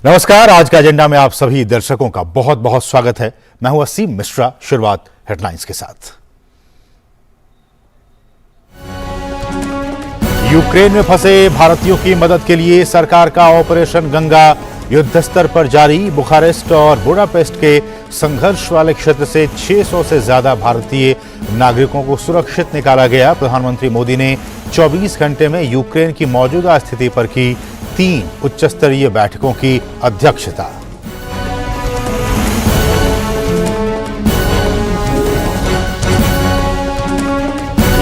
नमस्कार। आज का एजेंडा में आप सभी दर्शकों का बहुत बहुत स्वागत है। मैं हूं असीम मिश्रा। शुरुआत हेडलाइंस के साथ। यूक्रेन में फंसे भारतीयों की मदद के लिए सरकार का ऑपरेशन गंगा युद्ध स्तर पर जारी। बुखारेस्ट और बुडापेस्ट के संघर्ष वाले क्षेत्र से 600 से ज्यादा भारतीय नागरिकों को सुरक्षित निकाला गया। प्रधानमंत्री मोदी ने 24 घंटे में यूक्रेन की मौजूदा स्थिति पर की 3 उच्च स्तरीय बैठकों की अध्यक्षता।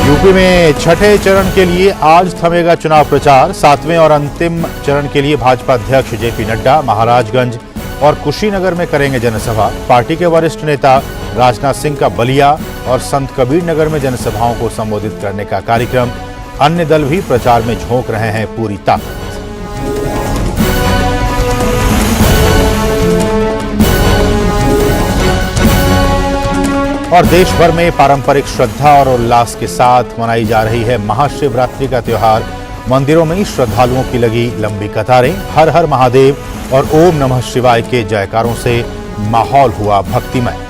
यूपी में छठे चरण के लिए आज थमेगा चुनाव प्रचार। 7वें और अंतिम चरण के लिए भाजपा अध्यक्ष जेपी नड्डा महाराजगंज और कुशीनगर में करेंगे जनसभा। पार्टी के वरिष्ठ नेता राजनाथ सिंह का बलिया और संत कबीर नगर में जनसभाओं को संबोधित करने का कार्यक्रम। अन्य दल भी प्रचार में झोंक रहे हैं पूरी ताकत। और देश भर में पारंपरिक श्रद्धा और उल्लास के साथ मनाई जा रही है महाशिवरात्रि का त्योहार। मंदिरों में श्रद्धालुओं की लगी लंबी कतारें। हर हर महादेव और ओम नमः शिवाय के जयकारों से माहौल हुआ भक्तिमय।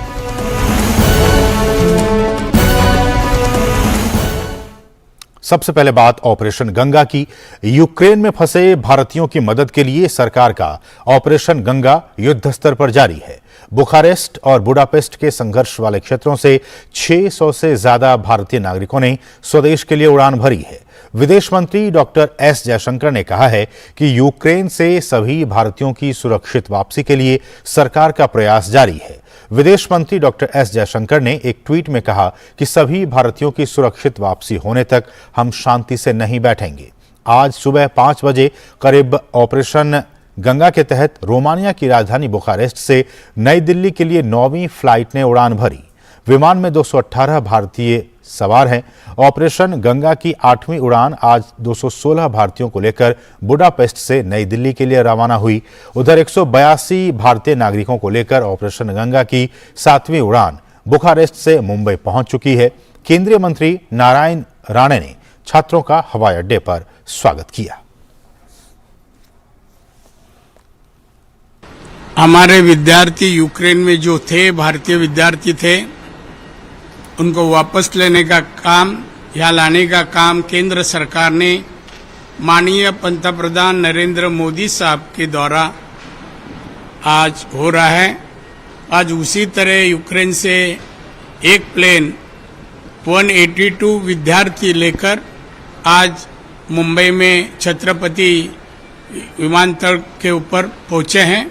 सबसे पहले बात ऑपरेशन गंगा की। यूक्रेन में फंसे भारतीयों की मदद के लिए सरकार का ऑपरेशन गंगा युद्ध स्तर पर जारी है। बुखारेस्ट और बुडापेस्ट के संघर्ष वाले क्षेत्रों से 600 से ज्यादा भारतीय नागरिकों ने स्वदेश के लिए उड़ान भरी है। विदेश मंत्री डॉक्टर एस जयशंकर ने कहा है कि यूक्रेन से सभी भारतीयों की सुरक्षित वापसी के लिए सरकार का प्रयास जारी है। विदेश मंत्री डॉक्टर एस जयशंकर ने एक ट्वीट में कहा कि सभी भारतीयों की सुरक्षित वापसी होने तक हम शांति से नहीं बैठेंगे। आज सुबह 5 बजे करीब ऑपरेशन गंगा के तहत रोमानिया की राजधानी बुखारेस्ट से नई दिल्ली के लिए 9वीं फ्लाइट ने उड़ान भरी। विमान में 218 भारतीय सवार हैं। ऑपरेशन गंगा की 8वीं उड़ान आज 216 भारतीयों को लेकर बुडापेस्ट से नई दिल्ली के लिए रवाना हुई। उधर 182 भारतीय नागरिकों को लेकर ऑपरेशन गंगा की 7वीं उड़ान बुखारेस्ट से मुंबई पहुंच चुकी है। केंद्रीय मंत्री नारायण राणे ने छात्रों का हवाई अड्डे पर स्वागत किया। हमारे विद्यार्थी यूक्रेन में जो थे, भारतीय विद्यार्थी थे, उनको वापस लेने का काम या लाने का काम केंद्र सरकार ने माननीय पंतप्रधान नरेंद्र मोदी साहब के द्वारा आज हो रहा है। आज उसी तरह यूक्रेन से एक प्लेन 182 विद्यार्थी लेकर आज मुंबई में छत्रपति विमानतल के ऊपर पहुंचे हैं।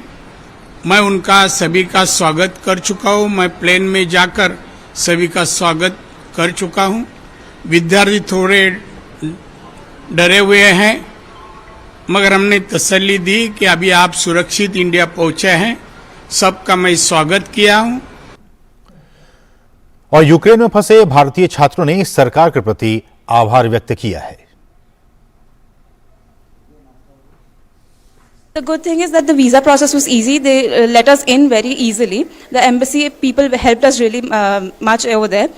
मैं उनका सभी का स्वागत कर चुका हूं। मैं प्लेन में जाकर सभी का स्वागत कर चुका हूं। विद्यार्थी थोड़े डरे हुए हैं, मगर हमने तसल्ली दी कि अभी आप सुरक्षित इंडिया पहुंचे हैं। सबका मैं स्वागत किया हूं। और यूक्रेन में फंसे भारतीय छात्रों ने सरकार के प्रति आभार व्यक्त किया है। The good thing is that the visa process was easy. They let us in very easily. The embassy people helped us really much over there.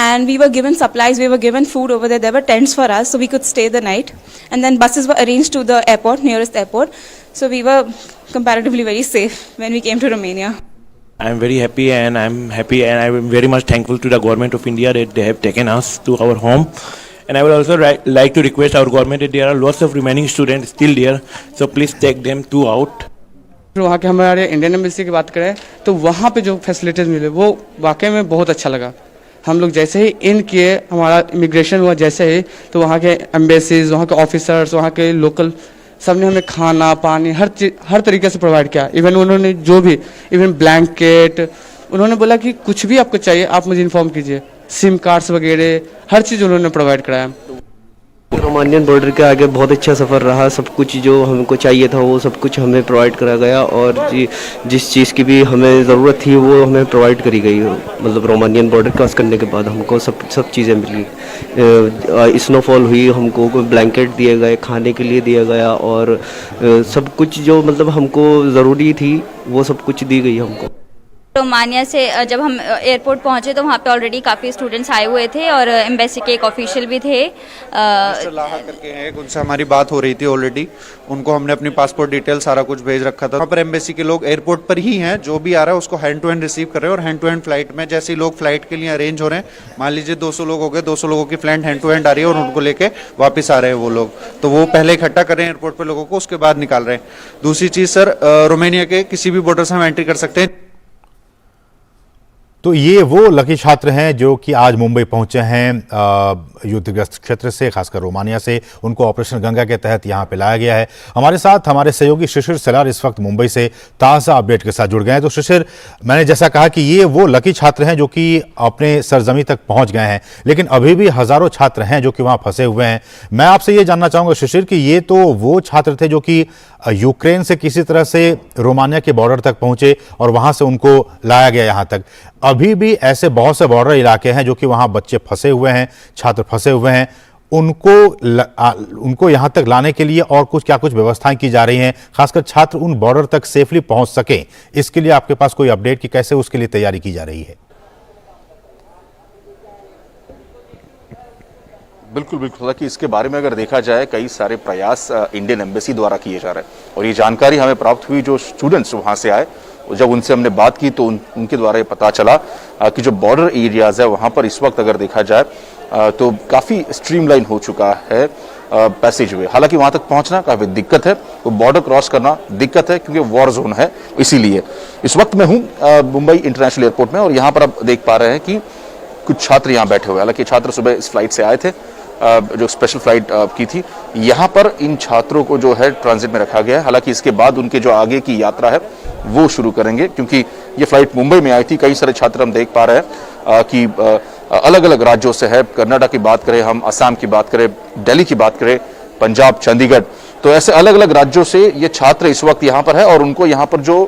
And we were given supplies, we were given food over there. There were tents for us so we could stay the night. And then buses were arranged to the airport, nearest airport. So we were comparatively very safe when we came to Romania. I am very happy and I am very much thankful to the government of India that they have taken us to our home. And I would also like to request our government that there are lots of remaining students still there, so please take them too out. वहाँ के हमारे Indian embassy की बात करें तो वहाँ पे जो फैसिलिटीज़ मिले वो वाकई में बहुत अच्छा लगा। हम लोग जैसे ही इन किए, हमारा इमिग्रेशन हुआ जैसे ही, तो वहाँ के एम्बेसीज, वहाँ के ऑफिसर्स, वहाँ के लोकल सब ने हमें खाना पानी हर तरीके से प्रोवाइड किया। इवन उन्होंने जो भी ब्लैंकेट, उन्होंने बोला कि कुछ भी आपको चाहिए आप मुझे इन्फॉर्म कीजिए। सिम कार्ड्स वगैरह हर चीज़ उन्होंने प्रोवाइड कराया। रोमानियन बॉर्डर के आगे बहुत अच्छा सफ़र रहा। सब कुछ जो हमको चाहिए था वो सब कुछ हमें प्रोवाइड करा गया और जिस चीज़ की भी हमें ज़रूरत थी वो हमें प्रोवाइड करी गई। मतलब रोमानियन बॉर्डर क्रॉस करने के बाद हमको सब चीज़ें मिली। स्नोफॉल हुई, हमको ब्लैंकेट दिए गए, खाने के लिए दिया गया और सब कुछ जो मतलब हमको ज़रूरी थी वो सब कुछ दी गई हमको। रोमानिया से जब हम एयरपोर्ट पहुंचे तो वहाँ पे ऑलरेडी काफ़ी स्टूडेंट्स आए हुए थे और एम्बेसी के एक ऑफिशियल भी थे। मिस्टर लाहा करके हैं, उनसे हमारी बात हो रही थी ऑलरेडी। उनको हमने अपनी पासपोर्ट डिटेल सारा कुछ भेज रखा था। वहाँ पर एम्बेसी के लोग एयरपोर्ट पर ही हैं, जो भी आ रहा है उसको हैंड टू हैंड रिसीव कर रहे हैं और हैंड टू हैंड फ्लाइट में जैसे ही लोग फ्लाइट के लिए अरेंज हो रहे हैं, मान लीजिए 200 लोग हो गए, 200 लोगों की फ्लाइट हैंड टू हैंड आ रही है और उनको लेके वापस आ रहे हैं वो लोग। तो वो पहले इकट्ठा कर रहे हैं एयरपोर्ट पर लोगों को, उसके बाद निकाल रहे हैं। दूसरी चीज़ सर, रोमानिया के किसी भी बॉर्डर से हम एंट्री कर सकते हैं। तो ये वो लकी छात्र हैं जो कि आज मुंबई पहुंचे हैं युद्धग्रस्त क्षेत्र से, खासकर रोमानिया से। उनको ऑपरेशन गंगा के तहत यहां पे लाया गया है। हमारे साथ हमारे सहयोगी शिशिर सलार इस वक्त मुंबई से ताज़ा अपडेट के साथ जुड़ गए हैं। तो शिशिर, मैंने जैसा कहा कि ये वो लकी छात्र हैं जो कि अपने सरजमी तक पहुंच गए हैं, लेकिन अभी भी हजारों छात्र हैं जो कि वहां फंसे हुए हैं। मैं आपसे ये जानना चाहूंगा शिशिर कि ये तो वो छात्र थे जो कि यूक्रेन से किसी तरह से रोमानिया के बॉर्डर तक पहुंचे और वहां से उनको लाया गया यहां तक। अभी भी ऐसे बहुत से बॉर्डर इलाके हैं जो कि वहां बच्चे फंसे हुए हैं, छात्र फंसे हुए हैं। उनको यहां तक लाने के लिए और क्या कुछ व्यवस्थाएं की जा रही हैं, खासकर छात्र उन बॉर्डर तक सेफली पहुंच सकें, इसके लिए आपके पास कोई अपडेट कि कैसे उसके लिए तैयारी की जा रही है? बिल्कुल बिल्कुल कि इसके बारे में अगर देखा जाए, कई सारे प्रयास इंडियन एम्बेसी द्वारा किए जा रहे हैं और ये जानकारी हमें प्राप्त हुई जो स्टूडेंट्स वहां से आए, जब उनसे हमने बात की तो उनके द्वारा ये पता चला कि जो बॉर्डर एरियाज है वहां पर इस वक्त अगर देखा जाए तो काफ़ी स्ट्रीमलाइन हो चुका है पैसेज वे। हालांकि वहां तक पहुंचना काफ़ी दिक्कत है, वो बॉर्डर क्रॉस करना दिक्कत है क्योंकि वॉर जोन है। इसीलिए इस वक्त मैं हूँ मुंबई इंटरनेशनल एयरपोर्ट में और यहाँ पर आप देख पा रहे हैं कि कुछ छात्र यहाँ बैठे हुए। हालांकि छात्र सुबह इस फ्लाइट से आए थे जो स्पेशल फ्लाइट की थी। यहाँ पर इन छात्रों को जो है ट्रांजिट में रखा गया है। हालांकि इसके बाद उनके जो आगे की यात्रा है वो शुरू करेंगे, क्योंकि ये फ्लाइट मुंबई में आई थी। कई सारे छात्र हम देख पा रहे हैं कि अलग अलग राज्यों से है। कर्नाटक की बात करें हम, असम की बात करें, दिल्ली की बात करें, पंजाब, चंडीगढ़, तो ऐसे अलग अलग राज्यों से ये छात्र इस वक्त यहाँ पर है और उनको यहाँ पर जो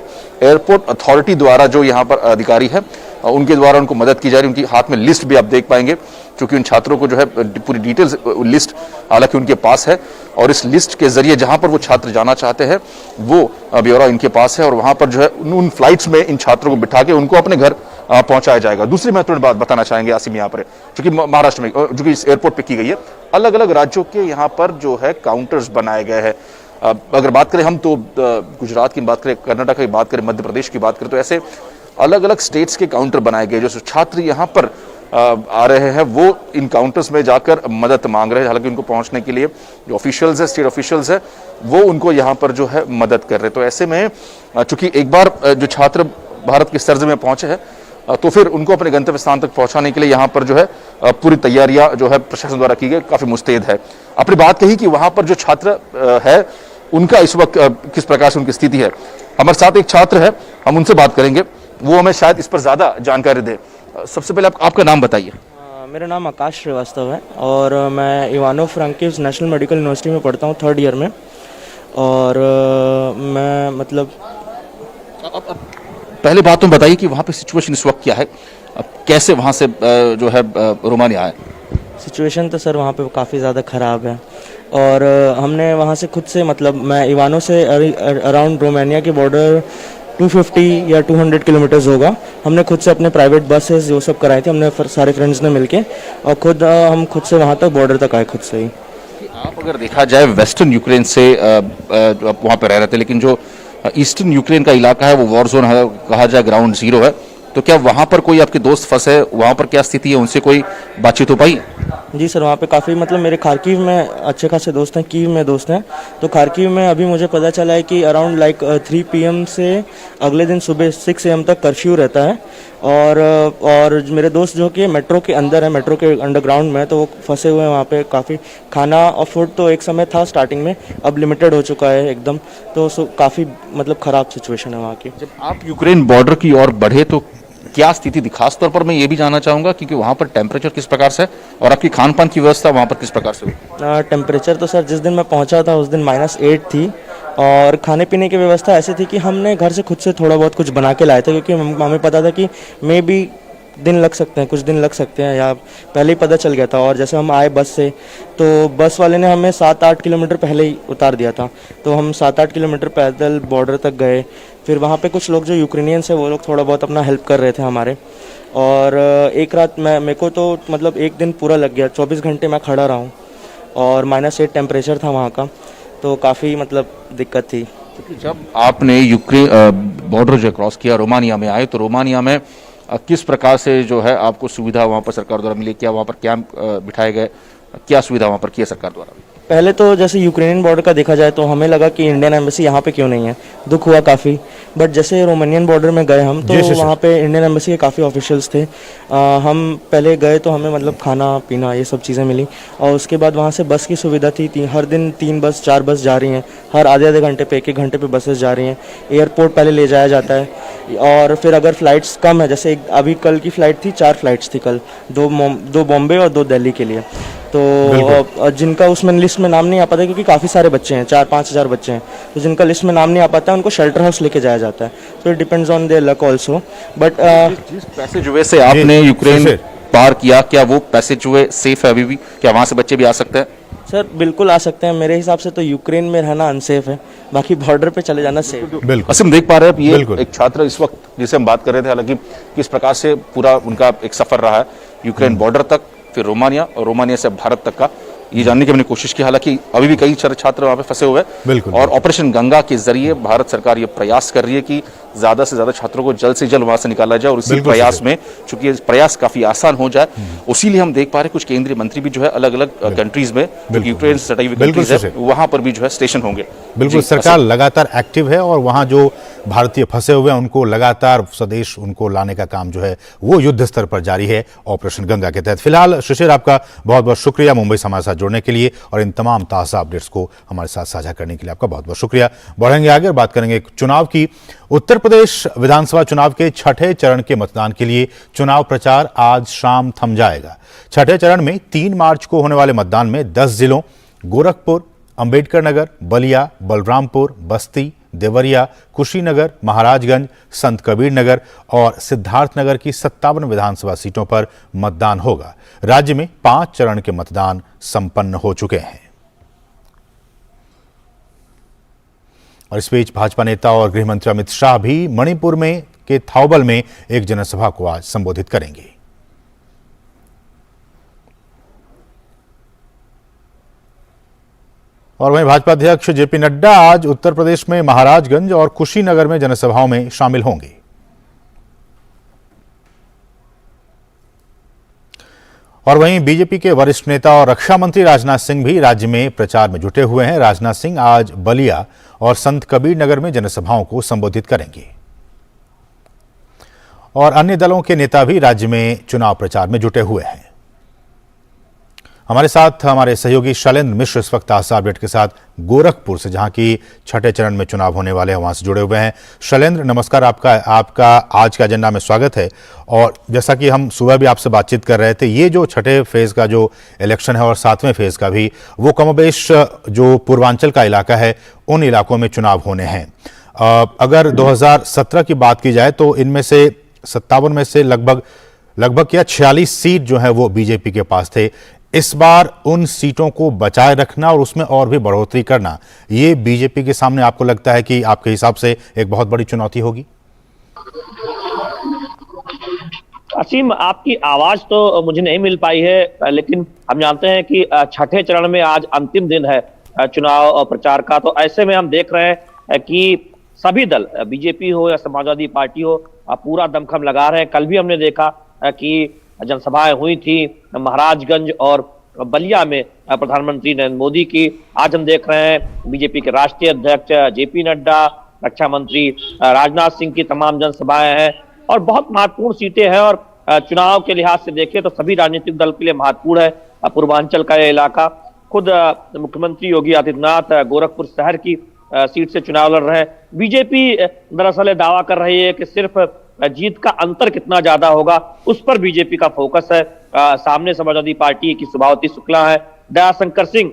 एयरपोर्ट अथॉरिटी द्वारा जो यहाँ पर अधिकारी है उनके द्वारा उनको मदद की जा रही है। उनकी हाथ में लिस्ट भी आप देख पाएंगे, क्योंकि उन छात्रों को जो है पूरी डिटेल्स लिस्ट हालांकि उनके पास है और इस लिस्ट के जरिए जहां पर वो छात्र जाना चाहते हैं वो ब्यौरा इनके पास है और वहां पर जो है उन फ्लाइट्स में इन छात्रों को बिठा के उनको अपने घर पहुंचाया जाएगा। दूसरी महत्वपूर्ण बात बताना चाहेंगे आसिम, यहाँ पर जो कि महाराष्ट्र में जो कि इस एयरपोर्ट पर की गई है, अलग अलग राज्यों के यहाँ पर जो है काउंटर्स बनाए गए हैं। अगर बात करें हम तो गुजरात की बात करें, कर्नाटक की बात करें, मध्य प्रदेश की बात करें, तो ऐसे अलग अलग स्टेट्स के काउंटर बनाए गए। जो छात्र यहाँ पर आ रहे हैं वो इन काउंटर्स में जाकर मदद मांग रहे हैं। हालांकि उनको पहुंचने के लिए जो ऑफिशियल्स है, स्टेट ऑफिशियल्स है, वो उनको यहाँ पर जो है मदद कर रहे हैं। तो ऐसे में चूंकि एक बार जो छात्र भारत की सरजमीं में पहुंचे हैं तो फिर उनको अपने गंतव्य स्थान तक पहुंचाने के लिए यहाँ पर जो है पूरी तैयारियां जो है प्रशासन द्वारा की गई, काफी मुस्तैद है। अपनी बात कही कि वहां पर जो छात्र है उनका इस वक्त किस प्रकार से उनकी स्थिति है। हमारे साथ एक छात्र है, हम उनसे बात करेंगे, वो हमें शायद इस पर ज्यादा जानकारी दे। सबसे पहले आपका नाम बताइए। मेरा नाम आकाश श्रीवास्तव है और मैं इवानो फ्रांकिव्स नेशनल मेडिकल यूनिवर्सिटी में पढ़ता हूँ, 3rd ईयर में। और मैं मतलब पहले बात तो बताइए कि वहाँ पे सिचुएशन इस वक्त क्या है, कैसे वहाँ से जो है रोमानिया आए? सिचुएशन तो सर वहाँ पे काफ़ी ज़्यादा ख़राब है और हमने वहाँ से खुद से मतलब मैं इवानो से अराउंड रोमानिया के बॉर्डर 250 या 200 किलोमीटर्स होगा। हमने खुद से अपने प्राइवेट बसेस जो सब कराए थे, हमने सारे फ्रेंड्स ने मिलके और हम खुद से वहाँ तक बॉर्डर तक आए खुद से ही। आप अगर देखा जाए वेस्टर्न यूक्रेन से आप वहाँ पे रह रहे थे, लेकिन जो ईस्टर्न यूक्रेन का इलाका है वो वॉर जोन है, कहा जाए ग्राउंड जीरो है, तो क्या वहाँ पर कोई आपके दोस्त फंसे, वहाँ पर क्या स्थिति है, उनसे कोई बातचीत हो पाई? जी सर, वहाँ पे काफ़ी मतलब मेरे खारकीव में अच्छे खासे दोस्त हैं, कीव में दोस्त हैं। तो खारकीव में अभी मुझे पता चला है कि अराउंड 3 PM से अगले दिन सुबह 6 AM तक कर्फ्यू रहता है और मेरे दोस्त जो कि मेट्रो के अंदर है, मेट्रो के अंडरग्राउंड में, तो वो फंसे हुए हैं वहाँ पे। काफ़ी खाना और फूड तो एक समय था स्टार्टिंग में, अब लिमिटेड हो चुका है एकदम। तो काफ़ी मतलब ख़राब सिचुएशन है वहाँ की। जब आप यूक्रेन बॉर्डर की ओर बढ़े तो क्या स्थिति थी? खास तौर पर मैं ये भी जानना चाहूंगा क्योंकि वहाँ पर टेम्परेचर किस प्रकार से और आपकी खान पान की व्यवस्था वहाँ पर किस प्रकार से हुई? टेम्परेचर तो सर जिस दिन मैं पहुँचा था उस दिन -8 थी और खाने पीने की व्यवस्था ऐसी थी कि हमने घर से खुद से थोड़ा बहुत कुछ बना के लाए थे, क्योंकि हमें पता था कि मे बी दिन लग सकते हैं, कुछ दिन लग सकते हैं, या पहले ही पता चल गया था। और जैसे हम आए बस से, तो बस वाले ने हमें 7-8 किलोमीटर पहले ही उतार दिया था, तो हम 7-8 किलोमीटर पैदल बॉर्डर तक गए। फिर वहाँ पे कुछ लोग जो यूक्रेनियंस है वो लोग थोड़ा बहुत अपना हेल्प कर रहे थे हमारे। और एक रात मेरे को तो मतलब एक दिन पूरा लग गया, 24 घंटे मैं खड़ा रहा हूँ और -8 टेम्परेचर था वहाँ का, तो काफ़ी मतलब दिक्कत थी। जब आपने यूक्रेन बॉर्डर जो क्रॉस किया, रोमानिया में आए, तो रोमानिया में किस प्रकार से जो है आपको सुविधा वहाँ पर सरकार द्वारा मिली? क्या वहाँ पर कैंप बिठाए गए? क्या सुविधा वहाँ पर की है सरकार द्वारा? पहले तो जैसे यूक्रेनियन बॉर्डर का देखा जाए तो हमें लगा कि इंडियन एम्बेसी यहाँ पे क्यों नहीं है, दुख हुआ काफ़ी। बट जैसे रोमानियन बॉर्डर में गए हम तो वहाँ पे इंडियन एम्बेसी के काफ़ी ऑफिशियल्स थे। हम पहले गए तो हमें मतलब खाना पीना ये सब चीज़ें मिली, और उसके बाद वहाँ से बस की सुविधा थी। हर दिन 3 बस 4 बस जा रही हैं, हर आधे घंटे पे 1-1 घंटे पे बसेस जा रही हैं। एयरपोर्ट पहले ले जाया जाता है, और फिर अगर फ़्लाइट्स कम है, जैसे अभी कल की फ़्लाइट थी, 4 फ्लाइट्स थी कल, 2 बॉम्बे और 2 दिल्ली के लिए। तो जिनका उसमें लिस्ट में नाम नहीं आ पाता क्योंकि काफ़ी सारे बच्चे हैं, 4-5 हज़ार बच्चे हैं, तो जिनका लिस्ट में नाम नहीं आ पाता उनको शेल्टर हाउस लेके जाया जाता है। तो it depends on their luck also. But जिस पैसेजवे से आपने यूक्रेन पार किया, क्या वो पैसेजवे सेफ है अभी भी? क्या वहाँ से बच्चे भी आ सकते हैं? सर बिल्कुल आ सकते हैं, मेरे हिसाब से तो यूक्रेन में रहना अनसेफ है, बाकी बॉर्डर पे चले जाना सेफ है। बिल्कुल असीम, देख पा रहे हैं ये एक छात्र इस वक्त जिसे हम बात कर रहे थे, हालांकि किस प्रकार से पूरा उनका एक सफर रहा है यूक्रेन बॉर्डर तक, फिर रोमानिया और रोमानिया से भारत तक का, ये जानने की हमने कोशिश की। हालांकि अभी भी कई छात्र वहां पे फंसे हुए हैं, और ऑपरेशन गंगा के जरिए भारत सरकार ये प्रयास कर रही है कि ज्यादा से ज्यादा छात्रों को जल्द से जल्द वहां से निकाला जाए, और इसी प्रयास में चूंकि प्रयास काफी आसान हो जाए, उसी लिए हम देख पा रहे हैं कुछ केंद्रीय मंत्री भी जो है अलग अलग कंट्रीज में, यूक्रेन से सटी हुई कंट्रीज है, वहां पर भी जो है स्टेशन होंगे। बिल्कुल, सरकार लगातार एक्टिव है, और वहां जो भारतीय फंसे हुए हैं उनको लगातार स्वदेश उनको लाने का काम जो है वो युद्ध स्तर पर जारी है ऑपरेशन गंगा के तहत। फिलहाल शिशिर, आपका बहुत बहुत शुक्रिया मुंबई से हमारे साथ जुड़ने के लिए, और इन तमाम ताज़ा अपडेट्स को हमारे साथ साझा करने के लिए आपका बहुत बहुत शुक्रिया। बढ़ेंगे आगे और बात करेंगे चुनाव की। उत्तर प्रदेश विधानसभा चुनाव के छठे चरण के मतदान के लिए चुनाव प्रचार आज शाम थम जाएगा। छठे चरण में 3 मार्च को होने वाले मतदान में 10 जिलों गोरखपुर, अंबेडकर नगर, बलिया, बलरामपुर, बस्ती, देवरिया, कुशीनगर, महाराजगंज, संत कबीर नगर और सिद्धार्थनगर की 57 विधानसभा सीटों पर मतदान होगा। राज्य में 5 चरण के मतदान संपन्न हो चुके हैं। और इस बीच भाजपा नेता और गृह मंत्री अमित शाह भी मणिपुर में के थाउबल में एक जनसभा को आज संबोधित करेंगे। और वहीं भाजपा अध्यक्ष जेपी नड्डा आज उत्तर प्रदेश में महाराजगंज और कुशीनगर में जनसभाओं में शामिल होंगे। और वहीं बीजेपी के वरिष्ठ नेता और रक्षा मंत्री राजनाथ सिंह भी राज्य में प्रचार में जुटे हुए हैं। राजनाथ सिंह आज बलिया और संत कबीर नगर में जनसभाओं को संबोधित करेंगे। और अन्य दलों के नेता भी राज्य में चुनाव प्रचार में जुटे हुए हैं। हमारे साथ हमारे सहयोगी शैलेंद्र मिश्र इस वक्त ताज़ा अपडेट के साथ गोरखपुर से, जहां की छठे चरण में चुनाव होने वाले हैं, वहां से जुड़े हुए हैं। शैलेंद्र, नमस्कार, आपका आज का एजेंडा में स्वागत है। और जैसा कि हम सुबह भी आपसे बातचीत कर रहे थे, ये जो छठे फेज का जो इलेक्शन है और 7वें फेज का भी, वो कमोबेश जो पूर्वांचल का इलाका है उन इलाकों में चुनाव होने हैं। अगर 2017 की बात की जाए तो इनमें से 57 में से लगभग या 46 सीट जो है वो बीजेपी के पास थे। इस बार उन सीटों को बचाए रखना और उसमें और भी बढ़ोतरी करना, ये बीजेपी के सामने आपको लगता है कि आपके हिसाब से एक बहुत बड़ी चुनौती होगी? असीम, आपकी आवाज तो मुझे नहीं मिल पाई है, लेकिन हम जानते हैं कि छठे चरण में आज अंतिम दिन है चुनाव प्रचार का। तो ऐसे में हम देख रहे हैं कि सभी दल, बीजेपी हो या समाजवादी पार्टी हो, पूरा दमखम लगा रहे हैं। कल भी हमने देखा कि जनसभाएं हुई थी महाराजगंज और बलिया में प्रधानमंत्री नरेंद्र मोदी की। आज हम देख रहे हैं बीजेपी के राष्ट्रीय अध्यक्ष जेपी नड्डा, रक्षा मंत्री राजनाथ सिंह की तमाम जनसभाएं हैं, और बहुत महत्वपूर्ण सीटें हैं। और चुनाव के लिहाज से देखें तो सभी राजनीतिक दल के लिए महत्वपूर्ण है पूर्वांचल का यह इलाका। खुद मुख्यमंत्री योगी आदित्यनाथ गोरखपुर शहर की सीट से चुनाव लड़ रहे हैं। बीजेपी दरअसल दावा कर रही है कि सिर्फ जीत का अंतर कितना ज्यादा होगा उस पर बीजेपी का फोकस है। सामने समाजवादी पार्टी की सुभावती शुक्ला है, दयाशंकर सिंह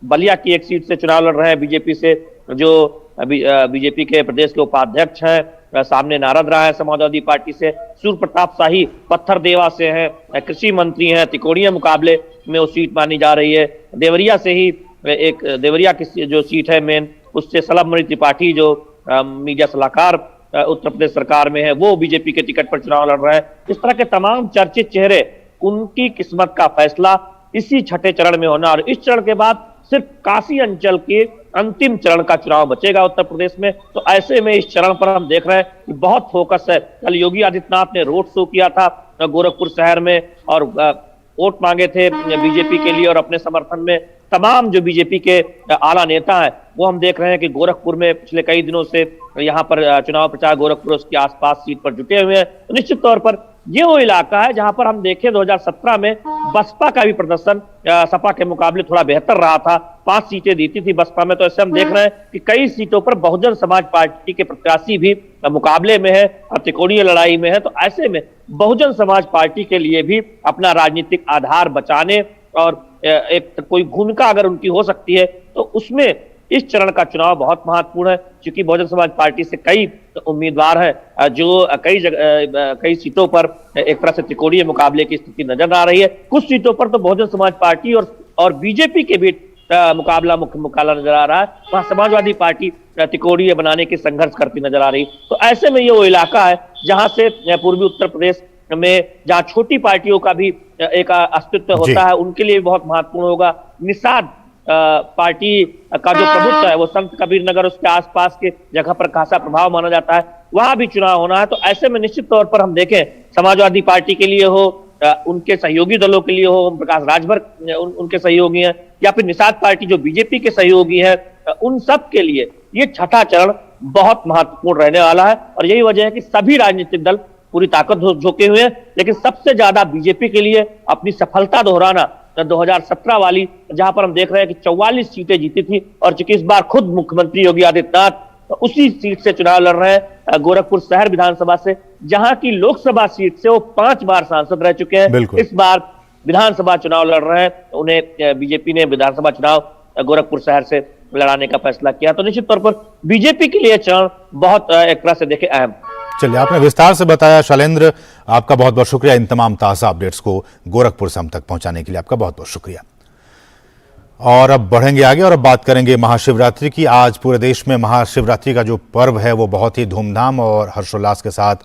बलिया की एक सीट से चुनाव लड़ रहे हैं बीजेपी से, जो बीजेपी के प्रदेश के उपाध्यक्ष हैं। सामने नारद राय है समाजवादी पार्टी से, सूर्य प्रताप शाही पत्थरदेवा से हैं, कृषि मंत्री हैं, त्रिकोणीय मुकाबले में वो सीट मानी जा रही है। देवरिया से ही देवरिया की जो सीट है मेन, उससे सलभमणि त्रिपाठी जो मीडिया सलाहकार उत्तर प्रदेश सरकार में है, वो बीजेपी के टिकट पर चुनाव लड़ रहे हैं। इस तरह के तमाम चर्चित चेहरे, उनकी किस्मत का फैसला इसी छठे चरण में होना, और इस चरण के बाद सिर्फ काशी अंचल के अंतिम चरण का चुनाव बचेगा उत्तर प्रदेश में। तो ऐसे में इस चरण पर हम देख रहे हैं कि बहुत फोकस है। कल योगी आदित्यनाथ ने रोड शो किया था गोरखपुर शहर में और वोट मांगे थे बीजेपी के लिए, और अपने समर्थन में तमाम जो बीजेपी के आला नेता हैं वो हम देख रहे हैं कि गोरखपुर में पिछले कई दिनों से यहाँ पर चुनाव प्रचार गोरखपुर उसके आसपास सीट पर जुटे हुए हैं। तो निश्चित तौर पर ये वो इलाका है जहां पर हम देखें 2017 में बसपा का भी प्रदर्शन सपा के मुकाबले थोड़ा बेहतर रहा था। 5 सीटें जीती थी बसपा में। तो ऐसे हम देख रहे हैं कि कई सीटों पर बहुजन समाज पार्टी के प्रत्याशी भी मुकाबले में है, त्रिकोणीय लड़ाई में है। तो ऐसे में बहुजन समाज पार्टी के लिए भी अपना राजनीतिक आधार बचाने और एक कोई भूमिका अगर उनकी हो सकती है तो उसमें इस चरण का चुनाव बहुत महत्वपूर्ण है, क्योंकि बहुजन समाज पार्टी से कई उम्मीदवार हैं जो कई सीटों पर एक तरह से त्रिकोणीय मुकाबले की स्थिति नजर आ रही है। कुछ सीटों पर तो बहुजन समाज पार्टी और बीजेपी के बीच मुख्य मुकाबला नजर आ रहा है। वहां समाजवादी पार्टी त्रिकोणीय बनाने की संघर्ष करती नजर आ रही है। तो ऐसे में ये वो इलाका है जहां से पूर्वी उत्तर प्रदेश में जहां छोटी पार्टियों का भी एक अस्तित्व होता है, उनके लिए बहुत महत्वपूर्ण होगा। निषाद पार्टी का जो प्रभुत्व है वो संत कबीर नगर उसके आसपास के जगह पर खासा प्रभाव माना जाता है, वहां भी चुनाव होना है। तो ऐसे में निश्चित तौर पर हम देखें समाजवादी पार्टी के लिए हो, उनके सहयोगी दलों के लिए हो, ओम प्रकाश राजभर उनके सहयोगी हैं, या फिर निषाद पार्टी जो बीजेपी के सहयोगी है, उन सब के लिए ये छठा चरण बहुत महत्वपूर्ण रहने वाला है। और यही वजह है कि सभी राजनीतिक दल पूरी ताकत झोंके हुए हैं, लेकिन सबसे ज्यादा बीजेपी के लिए अपनी सफलता दोहराना 2017 वाली, जहां पर हम देख रहे हैं कि 44 सीटें जीती थी, और चूंकि इस बार खुद मुख्यमंत्री योगी आदित्यनाथ उसी सीट से चुनाव लड़ रहे हैं गोरखपुर शहर विधानसभा से, जहां की लोकसभा सीट से वो 5 बार सांसद रह चुके हैं। इस बार विधानसभा चुनाव लड़ रहे हैं, उन्हें बीजेपी ने विधानसभा चुनाव गोरखपुर शहर से लड़ाने का फैसला किया। तो निश्चित तौर पर बीजेपी के लिए चरण बहुत एक तरह से देखे अहम। चलिए, आपने विस्तार से बताया शैलेंद्र, आपका बहुत बहुत शुक्रिया इन तमाम ताज़ा अपडेट्स को गोरखपुर से हम तक पहुंचाने के लिए आपका बहुत बहुत शुक्रिया। और अब बढ़ेंगे आगे और अब बात करेंगे महाशिवरात्रि की। आज पूरे देश में महाशिवरात्रि का जो पर्व है वो बहुत ही धूमधाम और हर्षोल्लास के साथ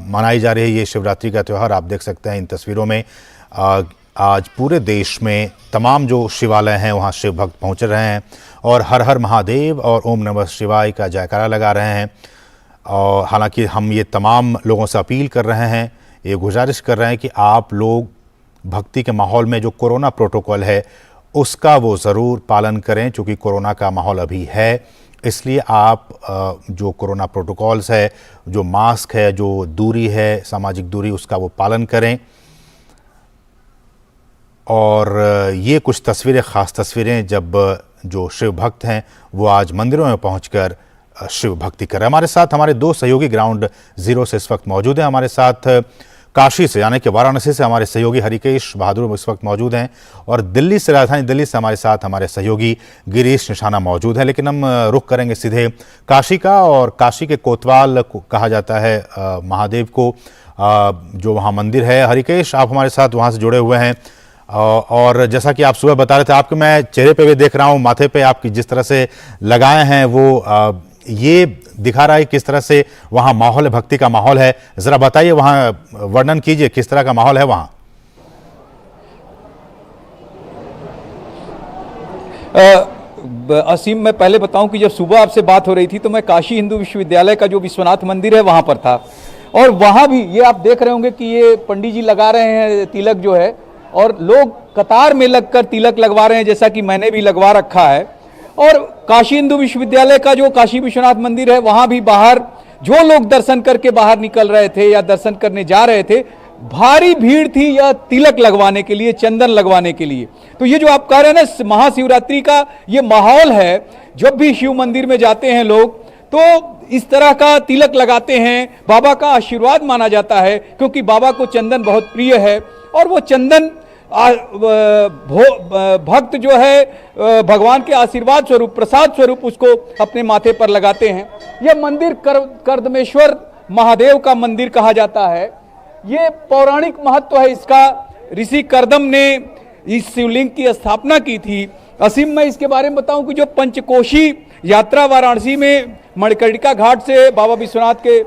मनाई जा रही है। ये शिवरात्रि का त्यौहार आप देख सकते हैं इन तस्वीरों में। आज पूरे देश में तमाम जो शिवालय हैं वहाँ शिव भक्त पहुँच रहे हैं और हर हर महादेव और ओम नमः शिवाय का जयकारा लगा रहे हैं। और हालांकि हम ये तमाम लोगों से अपील कर रहे हैं, ये गुजारिश कर रहे हैं कि आप लोग भक्ति के माहौल में जो कोरोना प्रोटोकॉल है उसका वो ज़रूर पालन करें, क्योंकि कोरोना का माहौल अभी है। इसलिए आप जो कोरोना प्रोटोकॉल्स है, जो मास्क है, जो दूरी है, सामाजिक दूरी, उसका वो पालन करें। और ये कुछ तस्वीरें, ख़ास तस्वीरें जब जो शिव भक्त हैं वो आज मंदिरों में पहुंचकर शिव भक्ति कर रहे हैं। हमारे साथ हमारे 2 सहयोगी ग्राउंड जीरो से इस वक्त मौजूद हैं। हमारे साथ काशी से यानी कि वाराणसी से हमारे सहयोगी हरिकेश बहादुर इस वक्त मौजूद हैं, और दिल्ली से, राजधानी दिल्ली से हमारे साथ हमारे सहयोगी गिरीश निशाना मौजूद है। लेकिन हम रुख करेंगे सीधे काशी का, और काशी के कोतवाल को कहा जाता है महादेव को, जो वहाँ मंदिर है। हरिकेश, आप हमारे साथ वहाँ से जुड़े हुए हैं, और जैसा कि आप सुबह बता रहे थे, आपके मैं चेहरे पे भी देख रहा हूँ, माथे पे आपकी जिस तरह से लगाए हैं वो ये दिखा रहा है किस तरह से वहाँ माहौल है, भक्ति का माहौल है। जरा बताइए, वहाँ वर्णन कीजिए किस तरह का माहौल है वहाँ। असीम, मैं पहले बताऊं कि जब सुबह आपसे बात हो रही थी तो मैं काशी हिंदू विश्वविद्यालय का जो विश्वनाथ मंदिर है वहाँ पर था, और वहाँ भी ये आप देख रहे होंगे कि ये पंडित जी लगा रहे हैं तिलक जो है, और लोग कतार में लगकर तिलक लगवा रहे हैं, जैसा कि मैंने भी लगवा रखा है। और काशी हिंदू विश्वविद्यालय का जो काशी विश्वनाथ मंदिर है वहाँ भी बाहर जो लोग दर्शन करके बाहर निकल रहे थे या दर्शन करने जा रहे थे, भारी भीड़ थी यह तिलक लगवाने के लिए, चंदन लगवाने के लिए। तो ये जो आप कह रहे हैं ना महाशिवरात्रि का ये माहौल है, जब भी शिव मंदिर में जाते हैं लोग तो इस तरह का तिलक लगाते हैं, बाबा का आशीर्वाद माना जाता है, क्योंकि बाबा को चंदन बहुत प्रिय है। और वो चंदन भक्त जो है भगवान के आशीर्वाद स्वरूप, प्रसाद स्वरूप उसको अपने माथे पर लगाते हैं। यह मंदिर कर्दमेश्वर महादेव का मंदिर कहा जाता है। ये पौराणिक महत्व है इसका। ऋषि कर्दम ने इस शिवलिंग की स्थापना की थी। असीम, मैं इसके बारे में बताऊं कि जो पंचकोशी यात्रा वाराणसी में मणिकर्णिका घाट से बाबा विश्वनाथ के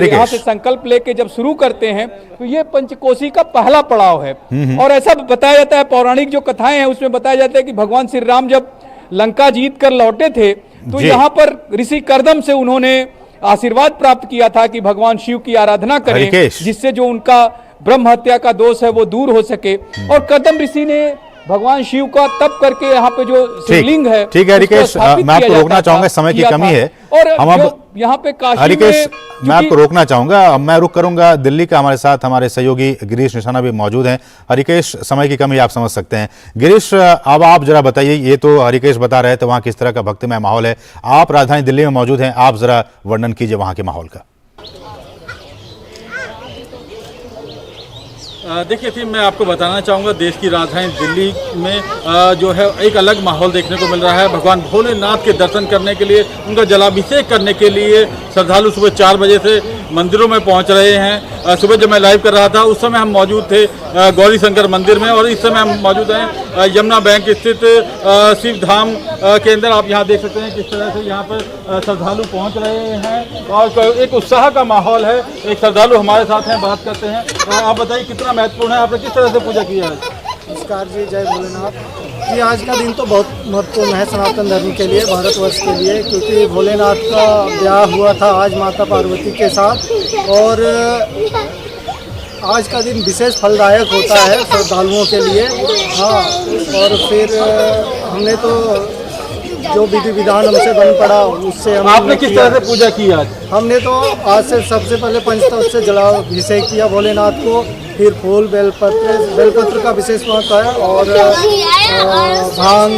यहाँ से संकल्प लेके जब शुरू करते हैं तो ये पंचकोशी का पहला पड़ाव है। और ऐसा बताया जाता है, पौराणिक जो कथाएं हैं उसमें बताया जाता है कि भगवान श्री राम जब लंका जीत कर लौटे थे तो यहाँ पर ऋषि कर्दम से उन्होंने आशीर्वाद प्राप्त किया था कि भगवान शिव की आराधना करें, जिससे जो उनका ब्रह्म हत्या का दोष है वो दूर हो सके। और कर्दम ऋषि ने भगवान शिव का तप करके यहाँ पे जो शिवलिंग है, ठीक है हरिकेश, मैं आपको रोकना चाहूंगा, समय की कमी है और हम अब यहाँ पे काशी हरिकेश मैं आपको रोकना चाहूंगा, अब मैं रुक करूंगा दिल्ली का। हमारे साथ हमारे सहयोगी गिरीश निशाना भी मौजूद हैं। हरिकेश, समय की कमी आप समझ सकते हैं। गिरीश, अब आप जरा बताइए, ये तो हरिकेश बता रहे थे वहां किस तरह का भक्तिमय माहौल है, आप राजधानी दिल्ली में मौजूद हैं, आप जरा वर्णन कीजिए वहां के माहौल का। देखिए फिर मैं आपको बताना चाहूँगा, देश की राजधानी दिल्ली में जो है एक अलग माहौल देखने को मिल रहा है। भगवान भोलेनाथ के दर्शन करने के लिए, उनका जलाभिषेक करने के लिए श्रद्धालु सुबह 4 बजे से मंदिरों में पहुंच रहे हैं। सुबह जब मैं लाइव कर रहा था उस समय हम मौजूद थे गौरी शंकर मंदिर में, और इस समय हम मौजूद हैं यमुना बैंक स्थित शिव धाम के अंदर। आप यहाँ देख सकते हैं किस तरह से यहाँ पर श्रद्धालु पहुँच रहे हैं और एक उत्साह का माहौल है। एक श्रद्धालु हमारे साथ हैं, बात करते हैं। आप बताइए कितना महत्वपूर्ण है, आपने किस तरह से पूजा की है? नमस्कार जी, जय भोलेनाथ जी। आज का दिन तो बहुत महत्वपूर्ण है सनातन धर्म के लिए, भारतवर्ष के लिए, क्योंकि भोलेनाथ का ब्याह हुआ था आज माता पार्वती के साथ। और आज का दिन विशेष फलदायक होता है श्रद्धालुओं के लिए। हाँ, और फिर हमने तो जो विधि विधान हमसे बन पड़ा उससे हम आपने किस तरह से पूजा की आज? हमने तो आज से सबसे पहले पंचतत्व से जलाभिषेक किया भोलेनाथ को, फिर फूल बेलपत्र का विशेष महत्व है, और भांग,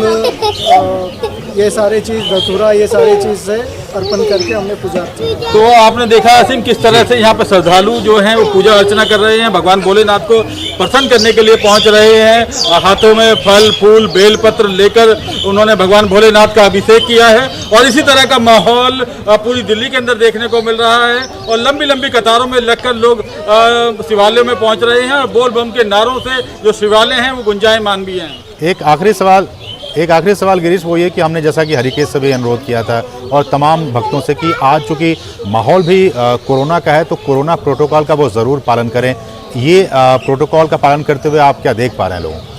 ये सारे चीज़, धतूरा, ये सारी चीज़ से अर्पण करके हमने पूजा की। तो आपने देखा असीम किस तरह से यहाँ पर श्रद्धालु जो हैं वो पूजा अर्चना कर रहे हैं, भगवान भोलेनाथ को प्रसन्न करने के लिए पहुँच रहे हैं। हाथों में फल फूल बेलपत्र लेकर उन्होंने भगवान भोलेनाथ का अभिषेक किया है। और इसी तरह का माहौल पूरी दिल्ली के अंदर देखने को मिल रहा है, और लंबी लंबी कतारों में लगकर लोग शिवालयों में पहुँच रहे हैं, और बोल बम के नारों से जो शिवालय हैं वो गुंजायमान भी हैं। एक आखिरी सवाल गिरीश, वो ये कि हमने जैसा कि हरिकेश से भी अनुरोध किया था और तमाम भक्तों से कि आज चूंकि माहौल भी कोरोना का है तो कोरोना प्रोटोकॉल का वो ज़रूर पालन करें। ये प्रोटोकॉल का पालन करते हुए आप क्या देख पा रहे हैं लोगों को?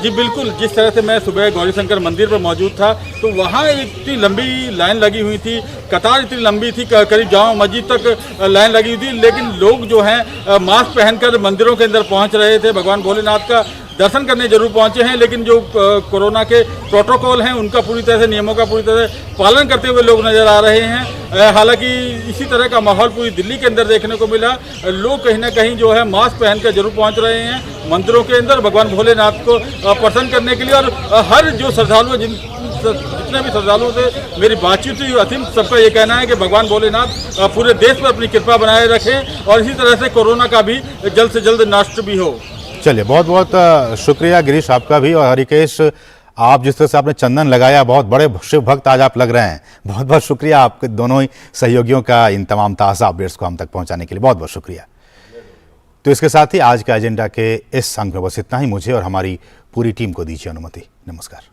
जी बिल्कुल, जिस तरह से मैं सुबह गौरी शंकर मंदिर पर मौजूद था तो वहाँ इतनी लंबी लाइन लगी हुई थी, कतार इतनी लंबी थी, करीब जामा मस्जिद तक लाइन लगी हुई थी। लेकिन लोग जो हैं मास्क पहनकर मंदिरों के अंदर पहुँच रहे थे, भगवान भोलेनाथ का दर्शन करने जरूर पहुंचे हैं। लेकिन जो कोरोना के प्रोटोकॉल हैं उनका पूरी तरह से, नियमों का पूरी तरह से पालन करते हुए लोग नज़र आ रहे हैं। हालांकि इसी तरह का माहौल पूरी दिल्ली के अंदर देखने को मिला। लोग कहीं ना कहीं जो है मास्क पहनकर जरूर पहुंच रहे हैं मंदिरों के अंदर भगवान भोलेनाथ को प्रसन्न करने के लिए। और हर जो श्रद्धालु, जितने भी श्रद्धालुओं से मेरी बातचीत हुई, असीम सबका ये कहना है कि भगवान भोलेनाथ पूरे देश पर अपनी कृपा बनाए रखें और इसी तरह से कोरोना का भी जल्द से जल्द नष्ट भी हो। चलिए, बहुत बहुत शुक्रिया गिरीश आपका भी। और हरिकेश, आप जिस तरह से आपने चंदन लगाया, बहुत बड़े शिव भक्त आज आप लग रहे हैं। बहुत बहुत शुक्रिया आपके दोनों ही सहयोगियों का इन तमाम ताज़ा अपडेट्स को हम तक पहुंचाने के लिए। बहुत बहुत शुक्रिया। तो इसके साथ ही आज के एजेंडा के इस अंक में बस इतना ही। मुझे और हमारी पूरी टीम को दीजिए अनुमति। नमस्कार।